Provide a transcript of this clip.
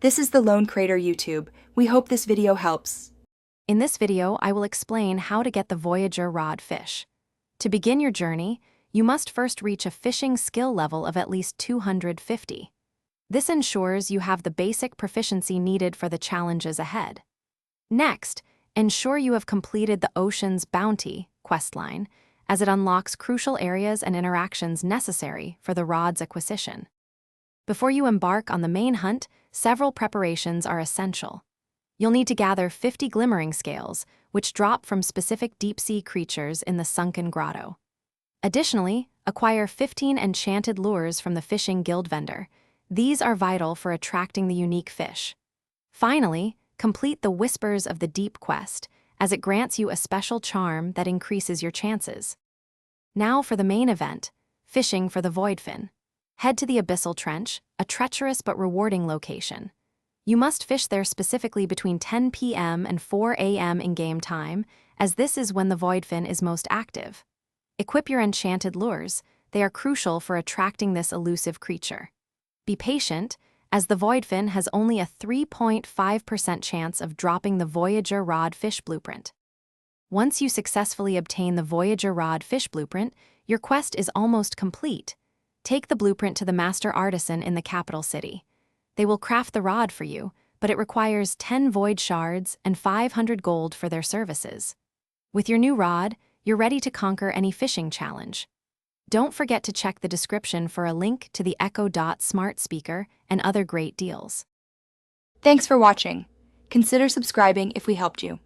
This is the Lone Crater YouTube. We hope this video helps. In this video, I will explain how to get the Voyager rod fish. To begin your journey, you must first reach a fishing skill level of at least 250. This ensures you have the basic proficiency needed for the challenges ahead. Next, ensure you have completed the Ocean's Bounty questline, as it unlocks crucial areas and interactions necessary for the rod's acquisition. Before you embark on the main hunt, several preparations are essential. You'll need to gather 50 glimmering scales, which drop from specific deep-sea creatures in the sunken grotto. Additionally, acquire 15 enchanted lures from the fishing guild vendor. These are vital for attracting the unique fish. Finally, complete the Whispers of the Deep quest, as it grants you a special charm that increases your chances. Now for the main event, fishing for the voidfin. Head to the Abyssal Trench, a treacherous but rewarding location. You must fish there specifically between 10 p.m. and 4 a.m. in-game time, as this is when the voidfin is most active. Equip your enchanted lures. They are crucial for attracting this elusive creature. Be patient, as the voidfin has only a 3.5% chance of dropping the Voyager rod fish blueprint. Once you successfully obtain the Voyager rod fish blueprint, your quest is almost complete. Take the blueprint to the master artisan in the capital city. They will craft the rod for you, but it requires 10 void shards and 500 gold for their services. With your new rod, you're ready to conquer any fishing challenge. Don't forget to check the description for a link to the Echo Dot smart speaker and other great deals. Thanks for watching. Consider subscribing if we helped you.